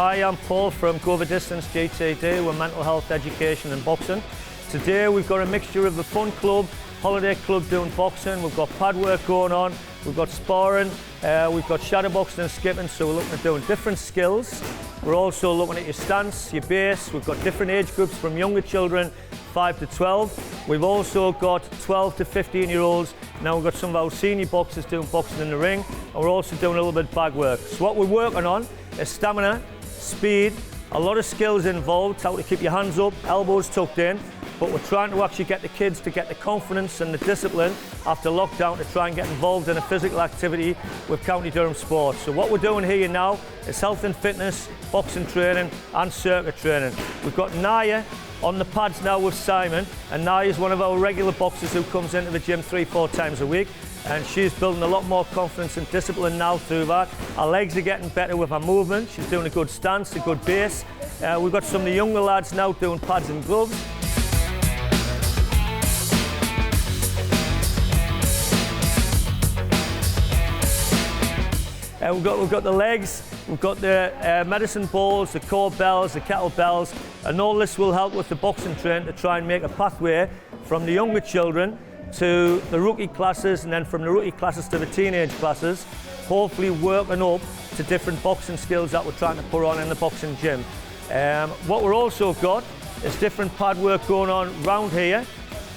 Hi, I'm Paul from Go The Distance GTD. We're mental health, education and boxing. Today we've got a mixture of the fun club, holiday club doing boxing. We've got pad work going on, we've got sparring, we've got shadow boxing and skipping, so we're looking at doing different skills. We're also looking at your stance, your base. We've got different age groups from younger children, 5 to 12. We've also got 12 to 15-year-olds. Now we've got some of our senior boxers doing boxing in the ring, and we're also doing a little bit of bag work. So what we're working on is stamina, speed, a lot of skills involved, how to keep your hands up, elbows tucked in, but we're trying to actually get the kids to get the confidence and the discipline after lockdown to try and get involved in a physical activity with County Durham sport. So what we're doing here now is health and fitness, boxing training and circuit training. We've got Naya on the pads now with Simon, and Naya is one of our regular boxers who comes into the gym 3-4 times a week, and she's building a lot more confidence and discipline now through that. Our legs are getting better with her movement. She's doing a good stance, a good base. We've got some of the younger lads now doing pads and gloves. We've got the legs, we've got the medicine balls, the core bells, the kettlebells, and all this will help with the boxing training to try and make a pathway from the younger children to the rookie classes, and then from the rookie classes to the teenage classes, hopefully working up to different boxing skills that we're trying to put on in the boxing gym. What we're also got is different pad work going on round here,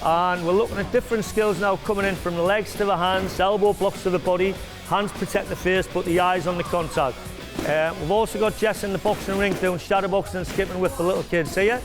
and we're looking at different skills now coming in from the legs to the hands, elbow blocks to the body, hands protect the face, put the eyes on the contact. We've also got Jess in the boxing ring doing shadow boxing and skipping with the little kids here.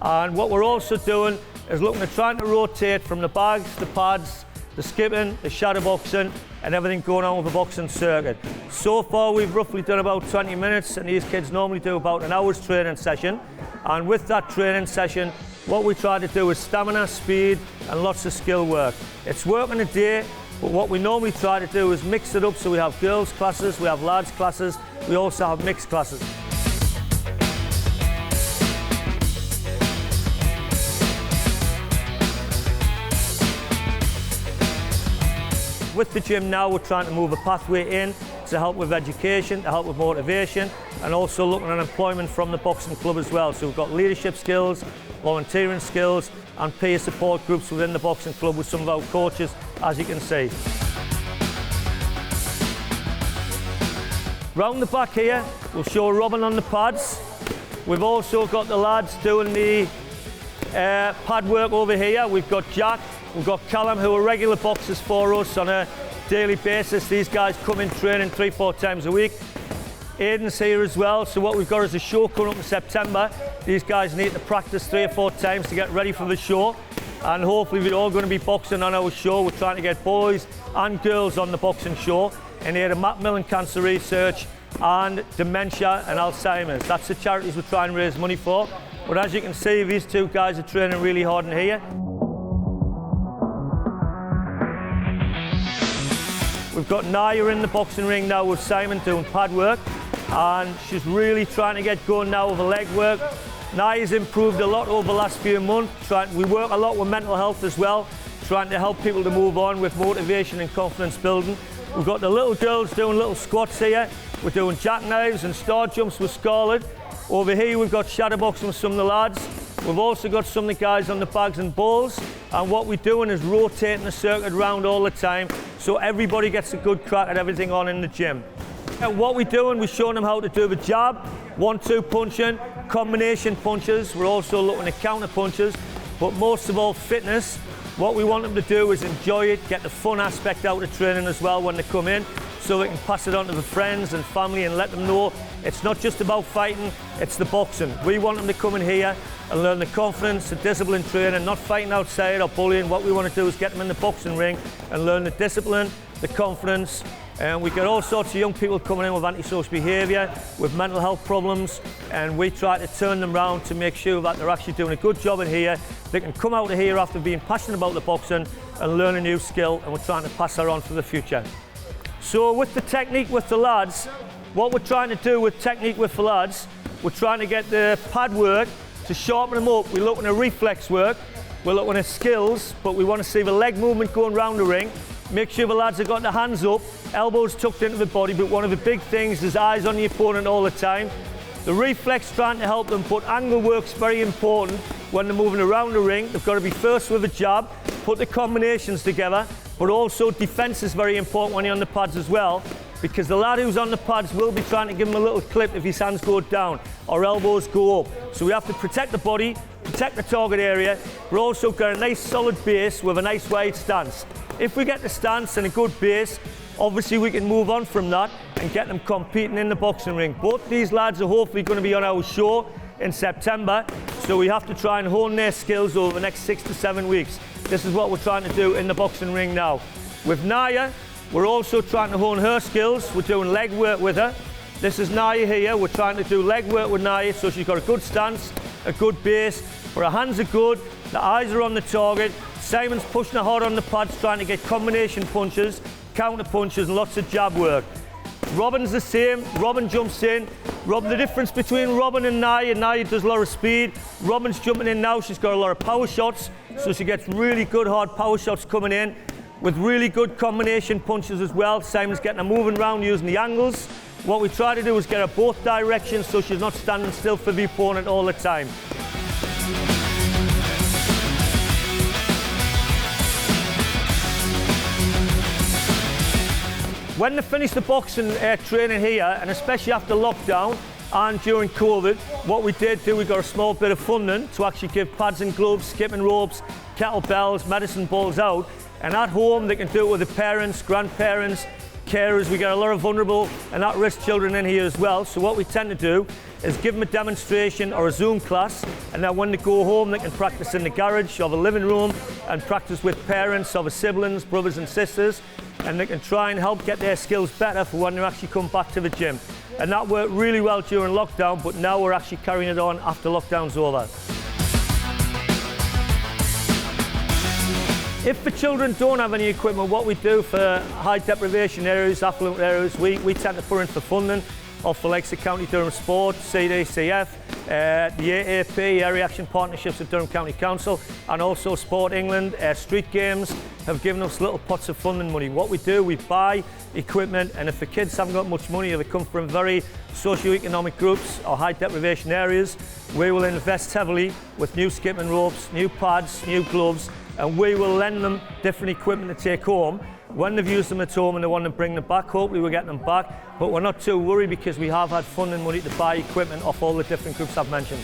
And what we're also doing is looking at trying to rotate from the bags, the pads, the skipping, the shadow boxing, and everything going on with the boxing circuit. So far we've roughly done about 20 minutes, and these kids normally do about an hour's training session. And with that training session, what we try to do is stamina, speed, and lots of skill work. It's work in a day, but what we normally try to do is mix it up, so we have girls classes, we have lads classes, we also have mixed classes. With the gym now, we're trying to move a pathway in to help with education, to help with motivation, and also looking at employment from the boxing club as well. So we've got leadership skills, volunteering skills, and peer support groups within the boxing club with some of our coaches, as you can see. Round the back here, we'll show Robin on the pads. We've also got the lads doing the pad work over here. We've got Jack, we've got Callum, who are regular boxers for us on a daily basis. These guys come in training 3-4 times a week. Aiden's here as well, so what we've got is a show coming up in September. These guys need to practice 3 or 4 times to get ready for the show, and hopefully we're all going to be boxing on our show. We're trying to get boys and girls on the boxing show in here, Macmillan Cancer Research and dementia and Alzheimer's. That's the charities we're trying to raise money for. But as you can see, these two guys are training really hard in here. We've got Naya in the boxing ring now with Simon doing pad work, and she's really trying to get going now with the leg work. Naya's improved a lot over the last few months. We work a lot with mental health as well, trying to help people to move on with motivation and confidence building. We've got the little girls doing little squats here. We're doing jackknives and star jumps with Scarlett. Over here we've got shadow boxing with some of the lads. We've also got some of the guys on the bags and balls, and what we're doing is rotating the circuit around all the time, so everybody gets a good crack at everything on in the gym. And what we're doing, we're showing them how to do the jab, 1-2 punching, combination punches. We're also looking at counter punches, but most of all fitness. What we want them to do is enjoy it, get the fun aspect out of training as well when they come in, so they can pass it on to the friends and family and let them know it's not just about fighting, it's the boxing. We want them to come in here and learn the confidence, the discipline training, not fighting outside or bullying. What we want to do is get them in the boxing ring and learn the discipline, the confidence. And we get all sorts of young people coming in with antisocial behaviour, with mental health problems, and we try to turn them around to make sure that they're actually doing a good job in here. They can come out of here after being passionate about the boxing and learn a new skill, and we're trying to pass that on for the future. So with the technique with the lads, what we're trying to do with technique with the lads, we're trying to get the pad work to sharpen them up. We're looking at reflex work, we're looking at skills, but we want to see the leg movement going around the ring. Make sure the lads have got their hands up, elbows tucked into the body, but one of the big things is eyes on the opponent all the time. The reflex trying to help them, but angle work's very important when they're moving around the ring. They've got to be first with a jab, put the combinations together, but also defence is very important when you're on the pads as well, because the lad who's on the pads will be trying to give him a little clip if his hands go down or elbows go up. So we have to protect the body, protect the target area, but also got a nice solid base with a nice wide stance. If we get the stance and a good base, obviously we can move on from that and get them competing in the boxing ring. Both these lads are hopefully going to be on our show in September, so we have to try and hone their skills over the next 6 to 7 weeks. This is what we're trying to do in the boxing ring now. With Naya, we're also trying to hone her skills. We're doing leg work with her. This is Naya here. We're trying to do leg work with Naya, so she's got a good stance, a good base, but her hands are good, the eyes are on the target. Simon's pushing her hard on the pads, trying to get combination punches, counter punches, and lots of jab work. Robin's the same. Robin jumps in. The difference between Robin and Naya does a lot of speed. Robin's jumping in now. She's got a lot of power shots, so she gets really good hard power shots coming in with really good combination punches as well. Simon's getting her moving around using the angles. What we try to do is get her both directions so she's not standing still for the opponent all the time. When they finish the boxing training here, and especially after lockdown and during COVID, what we did do, we got a small bit of funding to actually give pads and gloves, skipping ropes, kettlebells, medicine balls out. And at home, they can do it with the parents, grandparents, carers. We get a lot of vulnerable and at-risk children in here as well. So what we tend to do is give them a demonstration or a Zoom class, and then when they go home, they can practice in the garage or the living room and practice with parents or the siblings, brothers and sisters, and they can try and help get their skills better for when they actually come back to the gym. And that worked really well during lockdown, but now we're actually carrying it on after lockdown's over. If the children don't have any equipment, what we do for high deprivation areas, affluent areas, we tend to put in for funding off the likes of County Durham Sport, CDCF, the AAP, Area Action Partnerships of Durham County Council, and also Sport England, Street Games have given us little pots of funding money. What we do, we buy equipment, and if the kids haven't got much money or they come from very socio-economic groups or high deprivation areas, we will invest heavily with new skipping ropes, new pads, new gloves, and we will lend them different equipment to take home. When they've used them at home and they want to bring them back, hopefully we're getting them back, but we're not too worried because we have had funding money to buy equipment off all the different groups I've mentioned.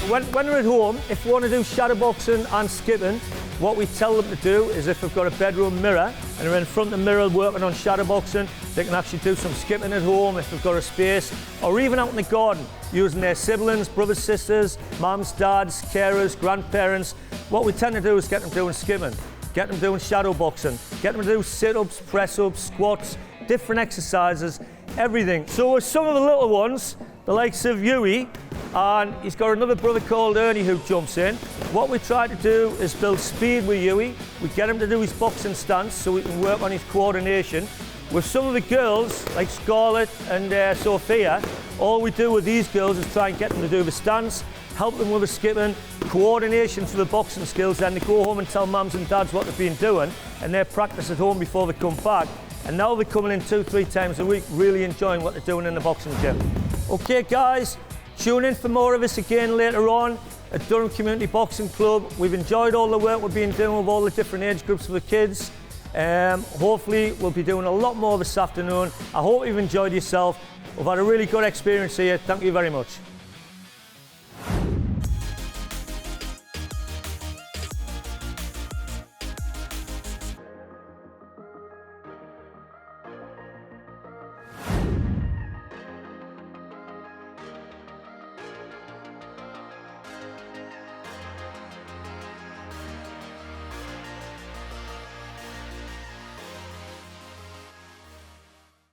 When we're at home, if we want to do shadow boxing and skipping, what we tell them to do is if they've got a bedroom mirror and they're in front of the mirror working on shadow boxing, they can actually do some skipping at home if they've got a space, or even out in the garden using their siblings, brothers, sisters, mums, dads, carers, grandparents. What we tend to do is get them doing skipping, get them doing shadow boxing, get them to do sit-ups, press-ups, squats, different exercises, everything. So with some of the little ones, the likes of Yui, and he's got another brother called Ernie who jumps in. What we try to do is build speed with Yui. We get him to do his boxing stance so we can work on his coordination. With some of the girls, like Scarlett and Sophia, all we do with these girls is try and get them to do the stance, help them with the skipping, coordination for the boxing skills, then they go home and tell mums and dads what they've been doing, and they practice at home before they come back. And now they're coming in 2-3 times a week, really enjoying what they're doing in the boxing gym. Okay guys, tune in for more of this again later on at Durham Community Boxing Club. We've enjoyed all the work we've been doing with all the different age groups for the kids. Hopefully we'll be doing a lot more this afternoon. I hope you've enjoyed yourself. We've had a really good experience here. Thank you very much.